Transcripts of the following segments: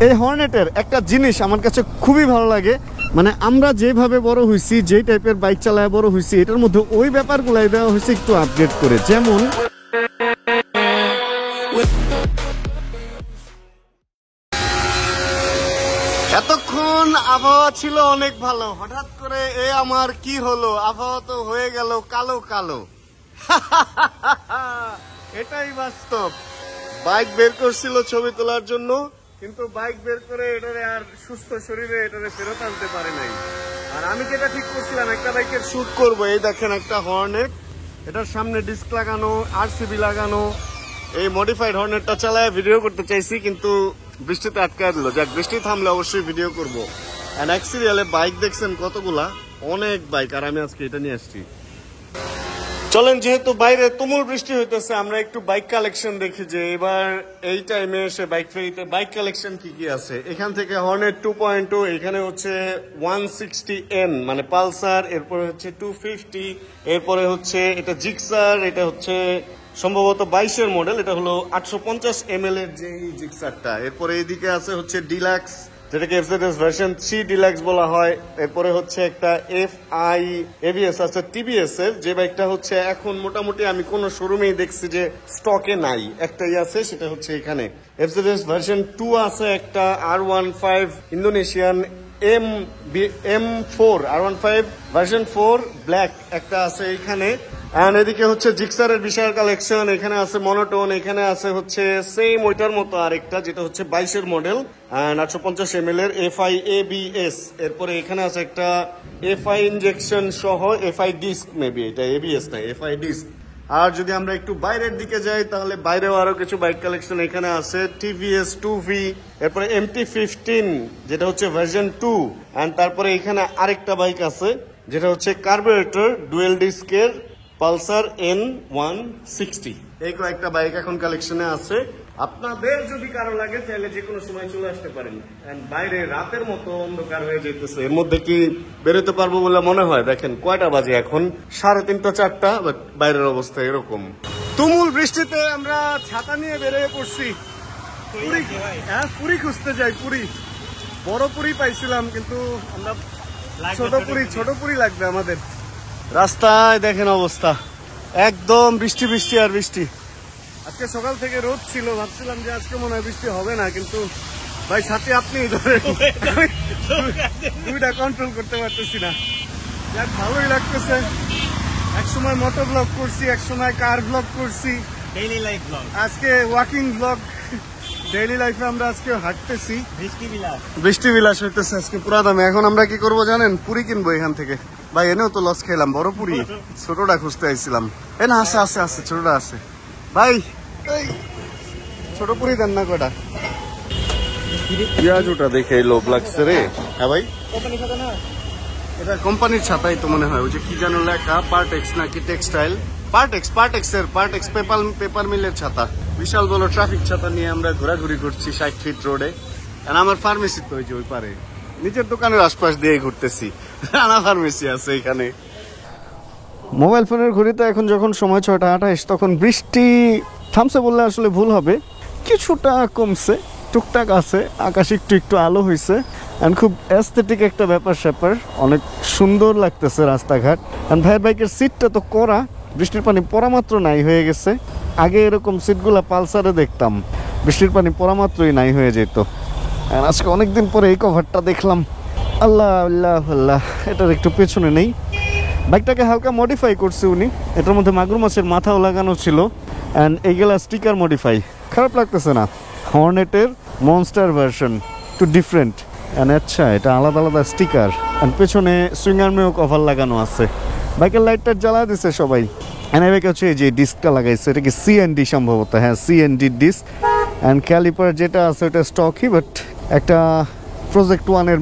এই হর্নেটের একটা জিনিস আমার কাছে খুবই ভালো লাগে, মানে আমরা যেভাবে বড় হয়েছি, যেই টাইপের বাইক চালায় বড় হয়েছি, এটার মধ্যে ওই ব্যাপারগুলাই দেওয়া হয়েছে একটু আপগ্রেড করে। যেমন এতক্ষণ আবহাওয়া ছিল অনেক ভালো, হঠাৎ করে আমার কি হলো, আবহাওয়া তো হয়ে গেল কালো কালো। এটাই বাস্তব। বাইক বের করছিল ছবি তোলার জন্য, কিন্তু বাইক বের করে এটারে আর সুস্থ শরীরে এটারে ফেরত আনতে পারে নাই। আর আমি যেটা ঠিক করছিলাম একটা বাইকের শুট করবো, এই দেখেন একটা হর্নেট, এটার সামনে ডিস্ক লাগানো, আরসিবি লাগানো, এই মডিফাইড হর্নেটটা চালায় ভিডিও করতে চাইছি, কিন্তু বৃষ্টিতে আটকায় দিল। যাক, বৃষ্টি থামলে অবশ্যই ভিডিও করবো। এন্ড এক সিরিয়ালে বাইক দেখছেন কতগুলা, অনেক বাইক, আর আমি আজকে এটা নিয়ে আসছি। চলেন, যেহেতু বাইরে তুমুল বৃষ্টি হইতেছে, আমরা একটু বাইক কালেকশন দেখি যে এবার এই টাইমে এসে বাইক ফেরিতে বাইক কালেকশন কি কি আছে। এখান থেকে হর্নেট 2.2, এখানে হচ্ছে 160N মানে পালসার, এরপরে হচ্ছে 250, এরপরে হচ্ছে এটা জিক্সার, এটা হচ্ছে সম্ভবত 22-এর মডেল, এটা হলো 850 ml এর যে জিক্সারটা। এরপরে এইদিকে আছে হচ্ছে ডিলাক্স, যেটাকে এফজেডএস ভার্সন 3 ডিলাক্স বলা হয়। এরপরে হচ্ছে একটা FI ABS আছে টিবিএস এর, যে বাইকটা হচ্ছে এখন মোটামুটি আমি কোন শোরুমেই দেখছি যে স্টকে নাই, একটাই আছে, সেটা হচ্ছে এখানে। এফজেডএস ভার্সন 2 আছে একটা, R15 Indonesian M4 R15 version 4 black একটা আছে এইখানে। এদিকে হচ্ছে জিক্সারের বিশাল কালেকশন, এখানে আছে মনোটোন, এখানে আছে হচ্ছে সেম ওইটার মতো আরেকটা, যেটা হচ্ছে 22-এর মডেল 850 ml এর FI ABS। এরপরে এখানে আছে একটা FI ইনজেকশন সহ FI ডিস্ক, মেবি এটা ABS না, FI ডিস্ক। আর যদি আমরা একটু বাইরের দিকে যাই, তাহলে বাইরেও আরো কিছু বাইক কালেকশন এখানে আছে, TVS 2V, এরপরে MT-15 যেটা হচ্ছে ভার্সন 2, এন্ড তারপরে এখানে আরেকটা বাইক আছে যেটা হচ্ছে কার্বোরেটর ডুয়েল ডিস্কের পালসার N160। এই কয়েকটা বাইক এখন কালেকশনে আছে। আপনাদের যদি কারো লাগে তাহলে যে কোনো সময় চলে আসতে পারেন। বাইরে রাতের মতো অন্ধকার হয়ে যেতেছে, এর মধ্যে কি বেরোতে পারবো বলে মনে হয়? দেখেন কয়টা বাজে এখন, 3:30 4টা, বাট বাইরের অবস্থা এরকম। তুমুল বৃষ্টিতে আমরা ছাতা নিয়ে বেরিয়ে পড়ছি পুরী। হ্যাঁ, পুরী খুঁজতে যাই। পুরী বড় পুরী পাইছিলাম, কিন্তু আমরা ছোট পুরী লাগবে আমাদের। রাস্তায় দেখেন অবস্থা, একদম বৃষ্টি বৃষ্টি আর বৃষ্টি। আজকে সকাল থেকে রোদ ছিল, ভাবছিলাম যে আজকে মনে হয় বৃষ্টি হবে না, কিন্তু ভাই সাথে আপনি দুইটা কন্ট্রোল করতে পারতেছি না। যাক, ভালোই লাগতেছে। এক সময় মোটর ব্লগ করছি, এক সময় কার ব্লগ করছি, ডেইলি লাইফ ব্লগ, আজকে ওয়াকিং ব্লগ। ডেইলি লাইফে আমরা আজকে হাঁটতেছি, বৃষ্টি বিলাস হইতেছে আজকে পুরা দামে। এখন আমরা কি করবো জানেন? পুরি কিনবো এখান থেকে। ভাই এনেও তো লস খেলাম, বড় পুরি, ছোটটা খুঁজতে আইছিলাম। না, আছে আছে আছে, ছোটটা আছে। ভাই ছোট পুরি দেন না কয়টা। পেঁয়াজটা দেখে লোভ লাগছে রে। হ্যাঁ ভাই, এটা কোম্পানির ছাতাই তো মনে হয়। ওই যে কি যেন লেখা, পার্টেক্স নাকি টেক্সটাইল, পার্টেক্স পেপার মিলের ছাতা। বিশাল বড় ট্রাফিক ছাতা নিয়ে আমরা ঘোরাঘুরি করছি 60 ফিট রোডে। আমার ফার্মেসি তো ওই যে ওই পারে, নিজের দোকানের আশপাশ দিয়ে ঘুরতেছি। রানা ফার্মেসি আছে এখানে। মোবাইল ফোনের ঘড়িতে এখন যখন সময় 6:28, তখন বৃষ্টি থামছে বললে আসলে ভুল হবে, কিছুটা কমছে, টুকটাক আছে, আকাশ একটু একটু আলো হয়েছে। এন্ড খুব অ্যাস্থেটিক একটা ব্যাপার স্যাপার, অনেক সুন্দর লাগতেছে রাস্তাঘাট। এন্ড ভাইয়ের বাইকের সিটটা তো করা, বৃষ্টির পানি পড়া মাত্র নাই হয়ে গেছে। আগে এরকম সিটগুলা পালসারে দেখতাম, বৃষ্টির পানি পড়া মাত্রই নাই হয়ে যেত। আজকে অনেকদিন পরে এই কভারটা দেখলাম। আল্লাহ আল্লাহ আল্লাহ, এটার একটু পেছনে নেই। বাইকটাকে হালকা মডিফাই করছে উনি, এটার মধ্যে মাগুর মাছের মাথাও লাগানো ছিল। অ্যান্ড এইগুলা স্টিকার মডিফাই, খারাপ লাগতেছে না। হর্নেটের মনস্টার ভার্সন, একটু ডিফারেন্ট। অ্যান্ড আচ্ছা, এটা আলাদা আলাদা স্টিকার। অ্যান্ড পেছনে সুইং আর্মেও কভার লাগানো আছে। বাইকের লাইটটা জ্বালা দিচ্ছে সবাই। অ্যান্ড এই বাইকে হচ্ছে এই যে ডিস্কটা লাগাইছে, এটা কি CND সম্ভবত, হ্যাঁ CND ডিস্ক। অ্যান্ড ক্যালিপার যেটা আছে ওটা স্টকই, বাট একটা প্রজেক্ট 1-এর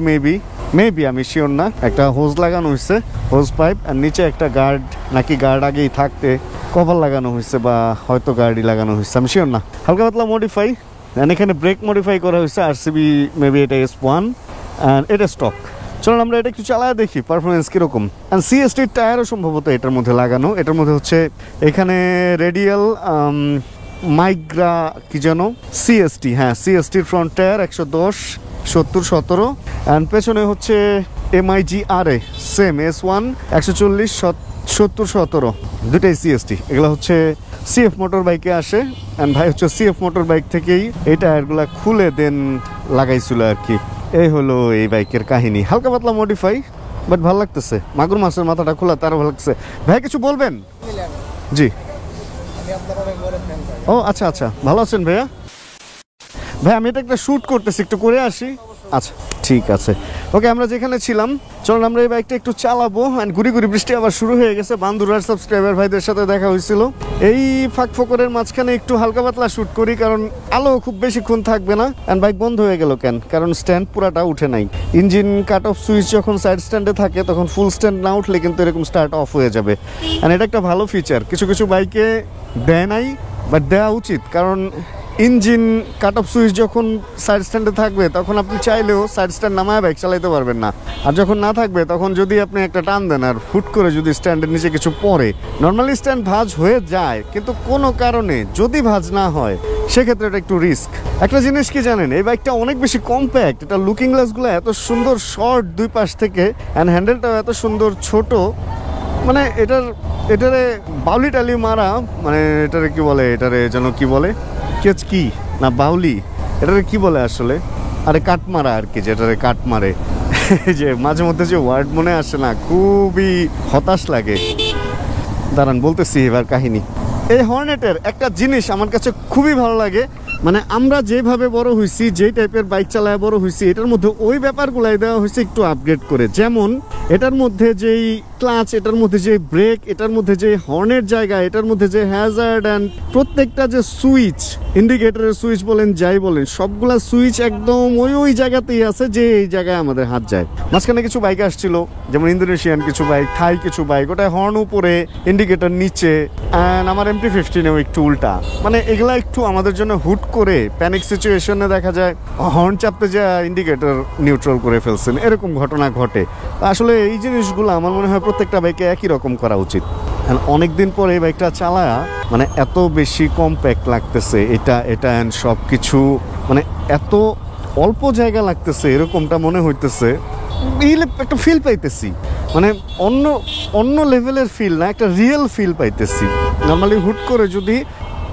মেবি আমি শিওর না। একটা হোজ লাগানো হয়েছে, হোজ পাইপ, আর নিচে একটা গার্ড, নাকি গার্ড আগেই থাকতে কভার লাগানো হয়েছে, বা হয়তো গার্ডই লাগানো হয়েছে, আমি শিওর না। হালকা পাতলা মডিফাই। এখানে ব্রেক মডিফাই করা হয়েছে, RCB মেবি এটা S1, অ্যান্ড এটা স্টক। চলুন আমরা এটা একটু চালায় দেখি পারফরমেন্স কিরকম। অ্যান্ড CST টায়ারও সম্ভবত এটার মধ্যে লাগানো। এটার মধ্যে হচ্ছে এখানে রেডিয়াল মাইগ্রা কি যেন সিএসটি, হ্যাঁ সিএসটির ফ্রন্ট টায়ার 110 70 17, অ্যান্ড পেছনে হচ্ছে MIGRA সেম S1 140 70 17, দুটাই সিএসটি। এগুলো হচ্ছে সিএফ মোটর বাইকে আসে, অ্যান্ড ভাই হচ্ছে সিএফ মোটর বাইক থেকেই এই টায়ারগুলো খুলে দেন লাগাইছিল আর কি। এই হলো এই বাইকের কাহিনী, হালকা পাতলা মডিফাই, বাট ভালো লাগতেছে। মাগুর মাছের মাথাটা খোলা, তারও ভালো লাগছে। ভাই কিছু বলবেন? জি, ও আচ্ছা আচ্ছা, ভালো আছেন ভাইয়া? ভাই আমি এটা একটা শ্যুট করতেছি, একটু করে আসি। আচ্ছা ঠিক আছে, ওকে। আমরা যেখানে ছিলাম, চলুন আমরা এই বাইকটা একটু চালাবো। অ্যান্ড ঘুরি ঘুরি বৃষ্টি আবার শুরু হয়ে গেছে। বান্ধুরার সাবস্ক্রাইবার ভাইদের সাথে দেখা হয়েছিল। এই ফাঁক ফোকরের মাঝখানে একটু হালকা পাতলা শ্যুট করি, কারণ আলো খুব বেশিক্ষণ থাকবে না। অ্যান্ড বাইক বন্ধ হয়ে গেল কেন? কারণ স্ট্যান্ড পুরাটা উঠে নাই। ইঞ্জিন কাট অফ সুইচ যখন সাইড স্ট্যান্ডে থাকে, তখন ফুল স্ট্যান্ড না উঠলে কিন্তু এরকম স্টার্ট অফ হয়ে যাবে। অ্যান্ড এটা একটা ভালো ফিচার, কিছু কিছু বাইকে দেয় নাই, বাট দেওয়া উচিত। কারণ ইঞ্জিন কাট অফ সুইচ যখন সাইড স্ট্যান্ডে থাকবে, তখন আপনি চাইলেও সাইড স্ট্যান্ড নামায় বাইক চালাইতে পারবেন না। আর যখন না থাকবে, তখন যদি আপনি একটা টান দেন আর হুট করে যদি স্ট্যান্ডের নিচে কিছু পড়ে, নর্মালি স্ট্যান্ড ভাঁজ হয়ে যায়, কিন্তু কোনো কারণে যদি ভাঁজ না হয়, সেক্ষেত্রে এটা একটু রিস্ক। একটা জিনিস কি জানেন, এই বাইকটা অনেক বেশি কম্প্যাক্ট। এটা লুকিং গ্লাসগুলো এত সুন্দর শর্ট দুই পাশ থেকে, অ্যান্ড হ্যান্ডেলটাও এত সুন্দর ছোট। মানে এটারে বাউলি টালি মারা, মানে এটারে কি বলে, এটারে যেন কি বলে, কেচকি না বাউলি, এটারে কি বলে আসলে, আরে কাট মারা আর কি, যেটারে কাট মারে। যে মাঝে মধ্যে যে ওয়ার্ড মনে আসে না, খুবই হতাশ লাগে। দাঁড়ান বলতেছি এবার কাহিনী। এই হর্নেটের একটা জিনিস আমার কাছে খুবই ভালো লাগে, মানে আমরা যেভাবে বড় হয়েছি, যেই টাইপের বাইক চালায় বড় হয়েছি, এটার মধ্যে ওই ব্যাপারগুলাই দেওয়া হয়েছে একটু আপগ্রেড করে। যেমন এটার মধ্যে যেই ক্লাচ, এটার মধ্যে যে ব্রেক, এটার মধ্যে যে হর্নের জায়গা, এটার মধ্যে যে হ্যাজার্ড, অ্যান্ড প্রত্যেকটা যে সুইচ, ইন্ডিকেটরের সুইচ বলেন যাই বলেন, সবগুলা সুইচ একদম ওই জায়গাতেই আছে যে এই জায়গায় আমাদের হাত যায়। মাঝখানে কিছু বাইক আসছিল, যেমন ইন্দোনেশিয়ান কিছু বাইক, থাই কিছু বাইক, ওটা হর্ন উপরে ইন্ডিকেটর নিচে, অ্যান্ড আমার MT-15-এও একটু উল্টা। মানে এগুলা একটু আমাদের জন্য হুট করে প্যানিক সিচুয়েশনে দেখা যায় হর্ন চাপতে যা ইন্ডিকেটর নিউট্রাল করে ফেলছেন, এরকম ঘটনা ঘটে। আসলে এই জিনিসগুলো আমার মনে হয় প্রত্যেকটা বাইকে একই রকম করা উচিত। অনেকদিন পর এই বাইকটা চালায়া মানে এত বেশি কম্প্যাক্ট লাগতেছে, এটা সব কিছু, মানে এত অল্প জায়গা লাগতেছে, এরকমটা মনে হইতেছে। একটা ফিল পাইতেছি, মানে অন্য লেভেলের ফিল না, একটা রিয়েল ফিল পাইতেছি। নর্মালি হুট করে যদি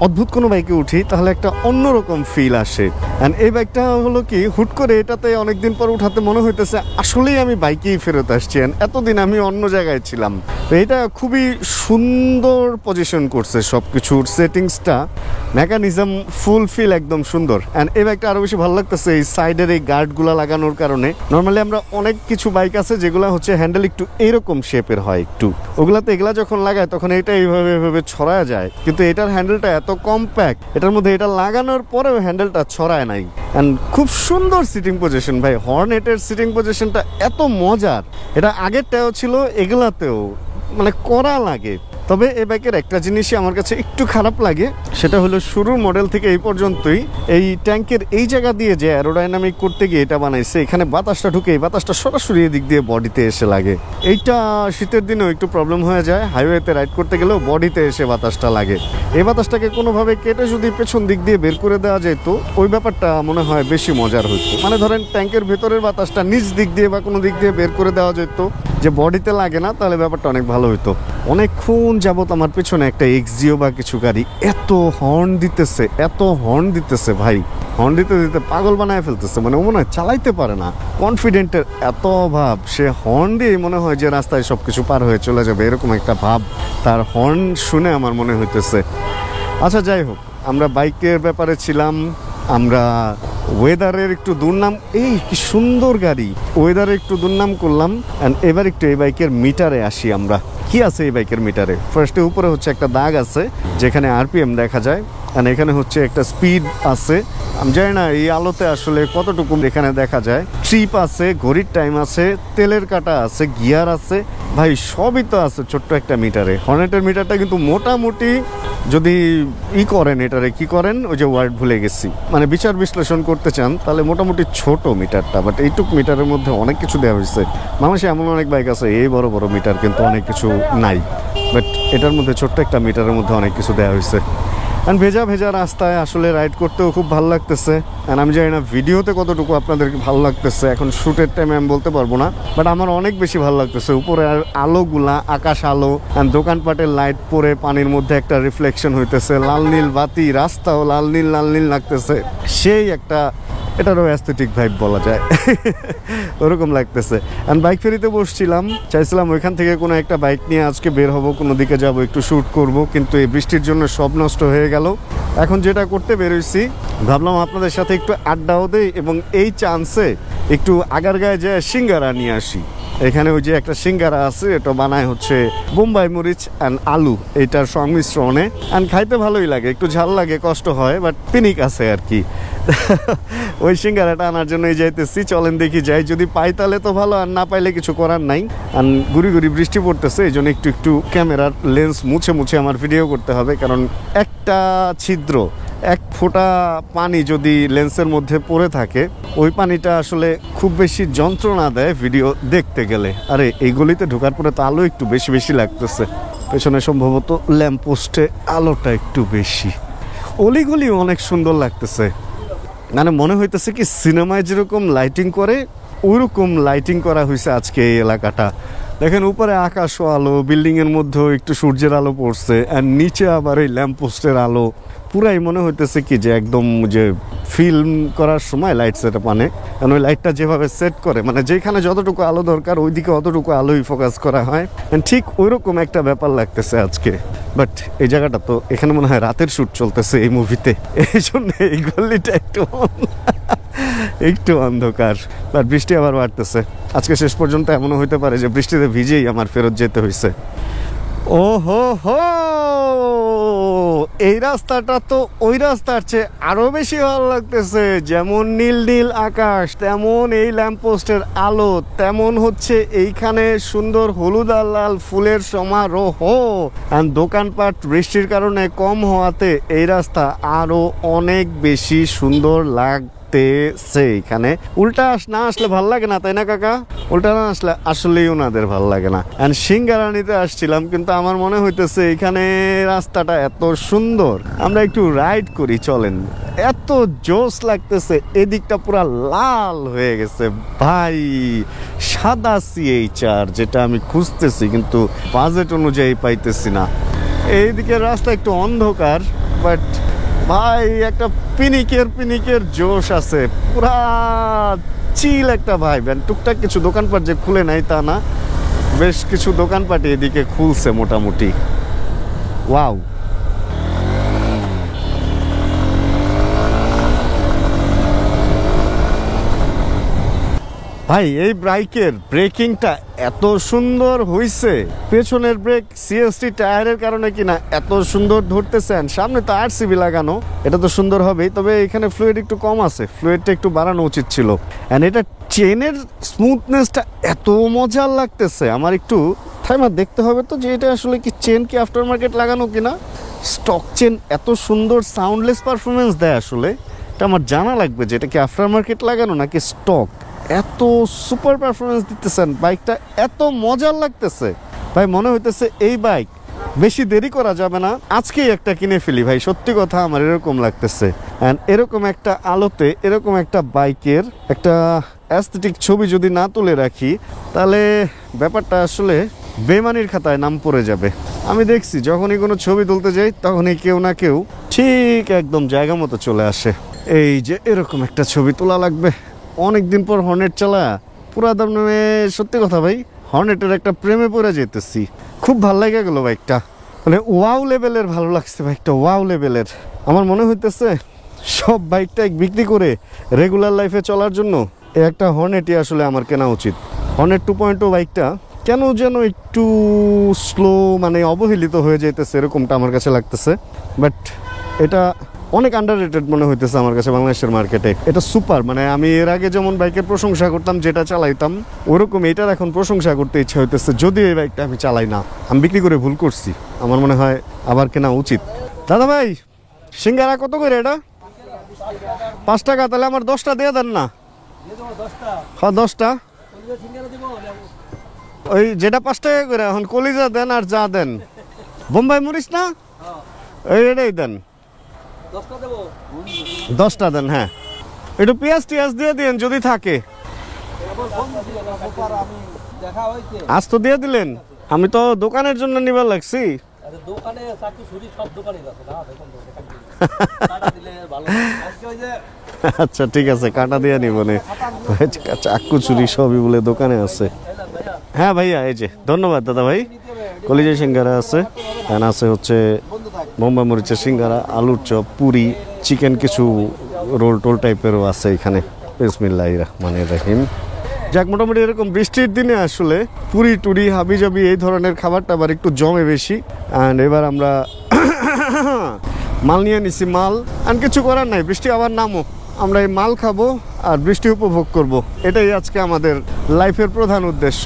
অদ্ভুত কোনো বাইকে উঠি, তাহলে একটা অন্যরকম ফিল আসে। অ্যান্ড এই বাইকটা হলো কি, হুট করে এটাতে অনেকদিন পর উঠাতে মনে হইতেছে আসলেই আমি বাইকেই ফেরত আসছি, এতদিন আমি অন্য জায়গায় ছিলাম। তো এটা খুবই সুন্দর পজিশন করছে, সব কিছুর সেটিংসটা, মেকানিজম ফুল ফিল একদম সুন্দর। অ্যান্ড এই বাইকটা আরও বেশি ভালো লাগতেছে এই সাইডের এই গার্ডগুলো লাগানোর কারণে। নর্মালি আমরা অনেক কিছু বাইক আছে যেগুলো হচ্ছে হ্যান্ডেল একটু এইরকম শেপের হয়, একটু ওগুলাতে এগুলা যখন লাগায় তখন এটা এইভাবে ছড়ায় যায়, কিন্তু এটার হ্যান্ডেলটা এত কম্প্যাক্ট, এটার মধ্যে এটা লাগানোর পরেও হ্যান্ডেলটা ছড়ায় নাই। অ্যান্ড খুব সুন্দর সিটিং পজিশন ভাই, হর্নেটের সিটিং পজিশনটা এত মজার। এটা আগেরটাও ছিল, এগুলাতেও মানে করা লাগে। তবে এই বাইকের একটা জিনিসই আমার কাছে একটু খারাপ লাগে, সেটা হলো শুরুর মডেল থেকে এই পর্যন্তই এই ট্যাঙ্কের এই জায়গা দিয়ে যে অ্যারোডাইনামিক করতে গিয়ে এটা বানাইছে, এখানে বাতাসটা ঢুকে এই বাতাসটা সরাসরি এদিক দিয়ে বডিতে এসে লাগে। এইটা শীতের দিনেও একটু প্রবলেম হয়ে যায়, হাইওয়েতে রাইড করতে গেলেও বডিতে এসে বাতাসটা লাগে। এই বাতাসটাকে কোনোভাবে কেটে যদি পেছন দিক দিয়ে বের করে দেওয়া যেত, ওই ব্যাপারটা মনে হয় বেশি মজার হতো। মানে ধরেন ট্যাঙ্কের ভেতরের বাতাসটা নিচ দিক দিয়ে বা কোনো দিক দিয়ে বের করে দেওয়া যেত, যে বডিতে লাগে না, তাহলে ব্যাপারটা অনেক ভালো হতো। অনেকক্ষণ যাবত আমার পেছনে একটা এক্সিও বা কিছু গাড়ি এত হর্ন দিতেছে ভাই, হর্ন দিতে দিতে পাগল বানায় ফেলতেছে। মানে ও মনে হয় চালাইতে পারে না, কনফিডেন্টের এত অভাব, সে হর্ন দিয়ে মনে হয় যে রাস্তায় সবকিছু পার হয়ে চলে যাবে, এরকম একটা ভাব তার হর্ন শুনে আমার মনে হইতেছে। আচ্ছা যাই হোক, আমরা বাইকের ব্যাপারে ছিলাম, আমরা ওয়েদারের একটু দুর্নাম, এই কি সুন্দর গাড়ি, ওয়েদারের একটু দুর্নাম করলাম। অ্যান্ড এবার একটু এই বাইকের মিটারে আসি আমরা, কি আছে এই বাইকের মিটারে। ফার্স্টে উপরে হচ্ছে একটা দাগ আছে যেখানে RPM দেখা যায়, আর এখানে হচ্ছে একটা স্পিড আছে। আমি জানি না এই আলোতে আসলে কতটুকু এখানে দেখা যায়। ট্রিপ আছে, ঘড়ির টাইম আছে, তেলের কাটা আছে, গিয়ার আছে, ভাই সবই তো আছে ছোট্ট একটা মিটারে। হর্নেটের মিটারটা কিন্তু মোটামুটি যদি করেন, এটারে কি করেন, ওই যে ওয়ার্ড ভুলে গেছি, মানে বিচার বিশ্লেষণ করতে চান, তাহলে মোটামুটি ছোট মিটারটা, বাট এইটুক মিটারের মধ্যে অনেক কিছু দেওয়া হয়েছে। মানুষে এমন অনেক বাইক আছে এই বড় বড় মিটার, কিন্তু অনেক কিছু নাই, বাট এটার মধ্যে ছোট্ট একটা মিটারের মধ্যে অনেক কিছু দেওয়া হয়েছে। অ্যান্ড ভেজা ভেজা রাস্তায় আসলে রাইড করতেও খুব ভালো লাগতেছে। অ্যান্ড আমি জানি না ভিডিওতে কতটুকু আপনাদেরকে ভালো লাগতেছে, এখন শ্যুটের টাইমে আমি বলতে পারবো না, বাট আমার অনেক বেশি ভালো লাগতেছে। উপরে আলোগুলা, আকাশ আলো অ্যান্ড দোকানপাটের লাইট পরে পানির মধ্যে একটা রিফ্লেকশন হইতেছে, লাল নীল বাতি, রাস্তাও লাল নীল লাগতেছে। সেই একটা, এটারও অ্যাস্থেটিক ভাইব বলা যায়, ওরকম লাগতেছে। অ্যান্ড বাইক ফেরিতে বসছিলাম, চাইছিলাম ওইখান থেকে কোনো একটা বাইক নিয়ে আজকে বের হব, কোনো দিকে যাব, একটু শ্যুট করব, কিন্তু এই বৃষ্টির জন্য সব নষ্ট হয়ে গেল। এখন যেটা করতে বেরোইছি, ভাবলাম আপনাদের সাথে একটু আড্ডাও দেই এবং এই চান্সে একটু আগারগাঁয়ে যেয়ে সিঙ্গারা নিয়ে আসি। এখানে ওই যে একটা সিঙ্গারা আছে, এটা বানায় হচ্ছে বোম্বাই মরিচ অ্যান্ড আলু, এইটার সংমিশ্রণে। অ্যান্ড খাইতে ভালোই লাগে, একটু ঝাল লাগে, কষ্ট হয়, বাট পিনিক আছে আর কি। ওই সিঙ্গারাটা আনার জন্যই যাইতেছি, চলেন দেখি যাই, যদি পাই তাহলে তো ভালো, আর না পাইলে কিছু করার নাই। আর গুড়ি বৃষ্টি পড়তেছে, এই জন্য একটু ক্যামেরার লেন্স মুছে আমার ভিডিও করতে হবে, কারণ একটা ছিদ্র, এক ফোঁটা পানি যদি লেন্সের মধ্যে পড়ে থাকে, ওই পানিটা আসলে খুব বেশি যন্ত্রণা দেয় ভিডিও দেখতে গেলে। আরে এই গলিতে ঢোকার পরে তো আলো একটু বেশি লাগতেছে, পেছনে সম্ভবত ল্যাম্প পোস্টে আলোটা একটু বেশি। অলিগলি অনেক সুন্দর লাগতেছে, মানে মনে হইতেছে কি সিনেমায় যেরকম লাইটিং করে ওইরকম লাইটিং করা হয়েছে আজকে এই এলাকাটা। দেখেন উপরে আকাশও আলো, বিল্ডিং এর মধ্যেও একটু সূর্যের আলো পড়ছে, আর নিচে আবার এই ল্যাম্প পোস্টের আলো, পুরাই মনে হইতেছে কি যে একদম যে ফিল্ম করার সময় লাইট সেট আপ আনে, কারণ ওই লাইটটা যেভাবে সেট করে, মানে যেখানে যতটুকু আলো দরকার ওইদিকে অতটুকু আলোই ফোকাস করা হয়, ঠিক ওইরকম একটা ব্যাপার লাগতেছে আজকে। বাট এই জায়গাটা তো, এখানে মনে হয় রাতের শ্যুট চলতেছে এই মুভিতে, এই জন্য এই গল্লিটা একটু অন্ধকার। আর বৃষ্টি আবার বাড়তেছে, আজকে শেষ পর্যন্ত এমনও হইতে পারে যে বৃষ্টিতে ভিজেই আমার ফেরত যেতে হয়েছে। ও হো, এই রাস্তাটা তো ওই রাস্তার চেয়ে আরো বেশি ভালো লাগতেছে। যেমন নীল আকাশ, তেমন এই ল্যাম্পপোস্টের আলো, তেমন হচ্ছে এইখানে সুন্দর হলুদ আর লাল ফুলের সমারোহ। আর দোকানপাট বৃষ্টির কারণে কম হওয়াতে এই রাস্তা আরো অনেক বেশি সুন্দর এখানে। উল্টা না আসলে ভাল লাগে না, তাই না কাকা? উল্টা না আসলে আসলেই ওনাদের ভাল লাগে না। এন্ড সিঙ্গারা নিতে আসছিলাম, কিন্তু আমার মনে হইতেছে এখানে রাস্তাটা এত সুন্দর, আমরা একটু রাইড করি, চলেন। এত জোস লাগতেছে, এদিকটা পুরা লাল হয়ে গেছে ভাই, সাদা CHR যেটা আমি খুঁজতেছি, কিন্তু বাজেট অনুযায়ী পাইতেছি না। এইদিকের রাস্তা একটু অন্ধকার, বাট ভাই একটা পিনিকের জোশ আছে, পুরা চিল একটা ভাই। টুকটাক কিছু দোকানপাট যে খুলে নাই তা না, বেশ কিছু দোকানপাট এদিকে খুলছে মোটামুটি। ওয়াও, ভাই এই বাইকের ব্রেকিংটা এত সুন্দর হইছে, পেছনের ব্রেক CST টায়ারের কারণে কিনা এত সুন্দর ধরতেছেন। সামনে তো RCB লাগানো, এটা তো সুন্দর হবেই, তবে এখানে ফ্লুইড একটু কম আছে, ফ্লুইডটা একটু বাড়ানো উচিত ছিল। এন্ড এটা চেনের স্মুথনেসটা এত মজার লাগতেছে, আমার একটু থাইমা দেখতে হবে তো যে এটা আসলে কি চেন কি আফটার মার্কেট লাগানো কিনা। স্টক চেন এত সুন্দর সাউন্ডলেস পারফরমেন্স দেয়, আসলে এটা আমার জানা লাগবে যে এটা কি আফটার মার্কেট লাগানো নাকি স্টক। এত সুপার পারফরমেন্স দিতেছেন, বাইকটা এত মজার লাগতেছে ভাই, মনে হইতেছে এই বাইক বেশি দেরি করা যাবে না, আজকেই একটা কিনে ফেলি ভাই। সত্যি কথা আমার এরকম লাগতেছে। এন্ড এরকম একটা আলোতে এরকম একটা বাইকের একটা অ্যাস্থেটিক ছবি যদি না তুলে রাখি, তাহলে ব্যাপারটা আসলে বেমানির খাতায় নাম পড়ে যাবে। আমি দেখছি যখনই কোনো ছবি তুলতে যাই, তখনই কেউ না কেউ ঠিক একদম জায়গা মতো চলে আসে, এই যে এরকম একটা ছবি তোলা লাগবে। অনেকদিন পর হর্নেট চালা, পুরা দামে সত্যি কথা ভাই, হর্নেটের একটা প্রেমে পড়ে যেতেছি। খুব ভালো লাগে গেল বাইকটা, মানে ওয়াও লেভেলের ভালো লাগছে বাইকটা, ওয়াও লেভেলের। আমার মনে হইতেছে সব বাইকটা বিক্রি করে রেগুলার লাইফে চলার জন্য একটা হর্নেটই আসলে আমার কেনা উচিত। হর্নেট 2.0 বাইকটা কেন যেন একটু স্লো, মানে অবহেলিত হয়ে যাইতেছে, এরকমটা আমার কাছে লাগতেছে। বাট এটা অনেক আন্ডাররেটেড মনে হইতেছে আমার কাছে বাংলাদেশের মার্কেটে। এটা সুপার, মানে আমি এর আগে যেমন বাইকের প্রশংসা করতাম, যেটা চালাইতাম, ওরকম এটার এখন প্রশংসা করতে ইচ্ছা হইতেছে। যদিও এই বাইকটা আমি চালাই না, আমি বিক্রি করে ভুল করছি, আমার মনে হয় আবার কেনা উচিত। দাদা ভাই, সিঙ্গারা কত করে এটা? 5 টাকা। তাহলে আমার 10টা দিয়ে দেন না? হ্যাঁ 10টা। ওই যেটা 5 টাকা করে, এখন কলিজা দেন আর যা দেন। বোম্বাই মরিচ না, এটাই দেন। 10টা দেন। হ্যাঁ, একটু পেঁয়াজ টিয়াজ দিয়ে দিন যদি থাকে। আজ তো দিয়ে দিলেন, আমি তো দোকানের জন্য নিবার লাগছি। আচ্ছা ঠিক আছে, কাটা দিয়ে নিব নে। চাকু ছুরি সবই বলে দোকানে আছে। হ্যাঁ ভাইয়া, এই যে ধন্যবাদ দাদা ভাই। কলিজা সিঙ্গারা আছে, আছে হচ্ছে বোম্বাই মরিচের সিঙ্গারা, আলুর চপ, পুরি, চিকেন, কিছু রোল টোল টাইপেরও আছে এখানে। বিসমিল্লাহির রহমানির রহিম। যাক, মোটামুটি এরকম বৃষ্টির দিনে আসলে পুরি টুরি হাবি জাবি এই ধরনের খাবারটা আবার একটু জমে বেশি। অ্যান্ড এবার আমরা মাল নিয়ে নিছি, মাল আর কিছু করার নাই, বৃষ্টি আবার নামো, আমরা এই মাল খাবো আর বৃষ্টি উপভোগ করব। এটাই আজকে আমাদের লাইফের প্রধান উদ্দেশ্য।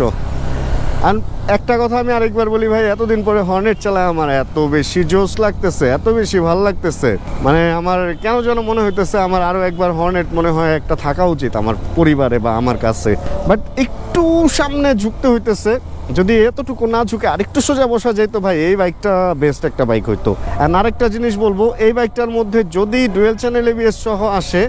আর একটা কথা আমি আরেকবার বলি ভাই, এতদিন পরে হর্নেট চালায় আমার এত বেশি জোশ লাগতেছে, এত বেশি ভালো লাগতেছে। মানে আমার কেন যেন মনে হইতেছে আমার আরো একবার হর্নেট মনে হয় একটা থাকা উচিত আমার পরিবারে বা আমার কাছে। বাট একটু সামনে ঝুঁকতে হইতেছে, যদি এতটুকু না ঝুঁকে আরেকটু সোজা বসা যেত ভাই, এই বাইকটা বেস্ট একটা বাইক হইতো। আর আরেকটা জিনিস বলবো, এই বাইকটার মধ্যে যদি ডুয়েল চ্যানেল এবিএস সহ আসে,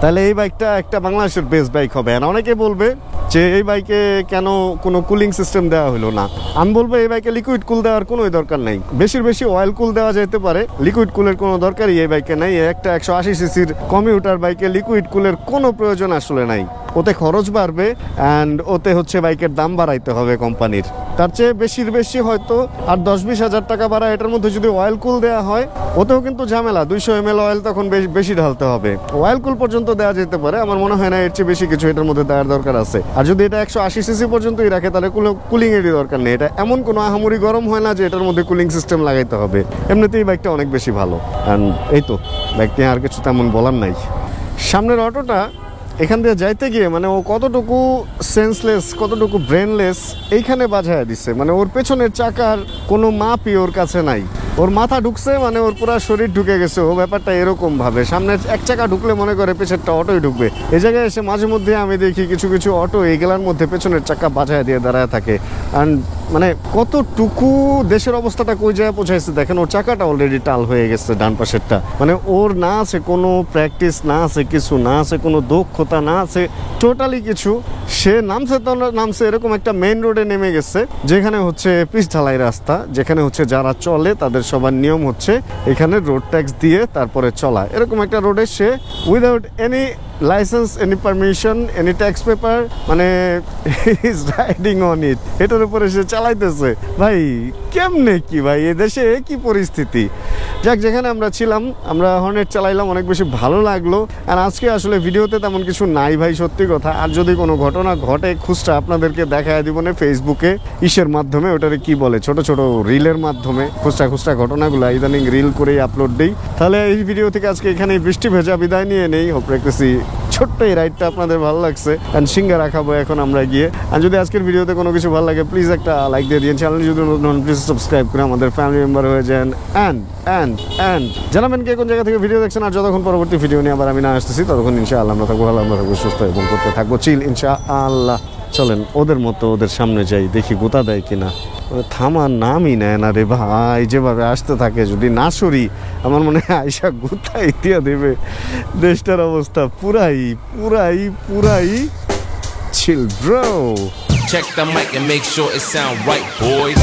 তাহলে এই বাইকটা একটা বাংলাদেশের বেস্ট বাইক হবে। আর অনেকে বলবে যে এই বাইকে কেন কোনো কুলিং সিস্টেম দেওয়া হলো না। আমি বলবো এই বাইকে লিকুইড কুল দেওয়ার কোনো দরকার নাই, বেশি অয়েল কুল দেওয়া যেতে পারে, লিকুইড কুলের কোনো দরকারই এই বাইকে নাই। একটা 180 সিসির কমিউটার বাইকে লিকুইড কুলের কোনো প্রয়োজন আসলে নাই। ওতে খরচ বাড়বে অ্যান্ড ওতে হচ্ছে বাইকের দাম বাড়াইতে হবে কোম্পানির। তার চেয়ে বেশি হয়তো আর 10-20 হাজার টাকা বাড়া এটার মধ্যে যদি অয়েল কুল দেওয়া হয়, ওতেও কিন্তু ঝামেলা, 200 ml অয়েল তখন বেশি ঢালতে হবে। অয়েল কুল পর্যন্ত দেওয়া যেতে পারে, আমার মনে হয় না এর চেয়ে বেশি কিছু এটার মধ্যে দেওয়ার দরকার আছে। আর যদি এটা 180 সিসি পর্যন্তই রাখে, তাহলে কুলিং এরই দরকার নেই। এটা এমন কোনো আহামরি গরম হয় না যে এটার মধ্যে কুলিং সিস্টেম লাগাইতে হবে। এমনিতেই বাইকটা অনেক বেশি ভালো। অ্যান্ড এই তো বাইকটি, আর কিছু তেমন বলার নাই। সামনের অটোটা এখান দিয়ে যাইতে গিয়ে মানে ও কতটুকু সেন্সলেস, কতটুকু ব্রেনলেস এইখানে বাজায় দিচ্ছে। মানে ওর পেছনের চাকার কোনো মাপই ওর কাছে নাই। ওর মাথা ঢুকছে মানে ওর পুরো শরীর ঢুকে গেছে। ও ব্যাপারটা এরকম ভাবে, সামনে এক চাকা ঢুকলে মনে করে পেছনটা অটোই ঢুকবে। এই জায়গায় এসে মাঝে মধ্যে আমি দেখি কিছু অটো এইগুলার মধ্যে পেছনের চাকা বাজায় দিয়ে দাঁড়ায় থাকে। অ্যান্ড মানে কতটুকু দেশের অবস্থাটা কই জায়গায় পৌঁছাইছে দেখেন। ওর চাকাটা অলরেডি টাল হয়ে গেছে ডান পাশেরটা। মানে ওর না আছে কোনো প্র্যাকটিস, না আছে কিছু, না আছে কোনো দক্ষতা, না আছে টোটালি কিছু। সে নামছে এরকম একটা মেইন রোডে নেমে গেছে, যেখানে হচ্ছে পিচ ঢালাই রাস্তা, যেখানে হচ্ছে যারা চলে তাদের সবার নিয়ম হচ্ছে এখানে রোড ট্যাক্স দিয়ে তারপরে চলা। এরকম একটা রোডে সে without any licence, any permission, any tax paper, মানে ইজ রাইডিং অন ইট, এটার উপরে সে চালাইতেছে। ভাই কেমনে কি ভাই, এ দেশে কি পরিস্থিতি। যাক, যেখানে আমরা ছিলাম, আমরা হর্নেট চালাইলাম, অনেক বেশি ভালো লাগলো। আর আজকে আসলে ভিডিওতে তেমন কিছু নাই ভাই, সত্যি কথা। আর যদি কোনো ঘটনা ঘটে খুচরা আপনাদেরকে দেখায় দিব না ফেসবুকে ইসের মাধ্যমে, ওটারে কি বলে, ছোট রিলের মাধ্যমে খুচরা ঘটনাগুলো ইদানিং রিল করেই আপলোড দিই। তাহলে এই ভিডিও থেকে আজকে এখানে বৃষ্টি ভেজা বিদায় নিয়ে নেই। হোপ রাখতেছি ছোট্ট এই রাইডটা আপনাদের ভালো লাগছে। অ্যান্ড সিঙ্গারা খাবো এখন আমরা গিয়ে। আর যদি আজকের ভিডিওতে কোনো কিছু ভালো লাগে প্লিজ একটা লাইক দিয়ে দিন। চ্যানেল যদি নতুন প্লিজ সাবস্ক্রাইব করে আমাদের ফ্যামিলি মেম্বার হয়ে যান। অ্যান্ড জানাবেন কে কোন জায়গা থেকে ভিডিও দেখছেন। আর যতক্ষণ পরবর্তী ভিডিও নিয়ে আবার আমি না আসতেছি, ততক্ষণ ইনশাআল্লাহ আমরা থাকবো ভালো, আমরা থাকবো সুস্থ এবং করতে থাকবো চিল ইনশাআল্লাহ। চলেন ওদের মতো ওদের সামনে যাই, দেখি গোতা দেয় কিনা। থামার নামই নেয় না রে ভাই, যেভাবে আসতে থাকে যদি না সরি আমার মনে হয় আইসা গোতাই দিয়া দেবে। দেশটার অবস্থা পুরাই chill bro. Check the mic and make sure it sound right, boys.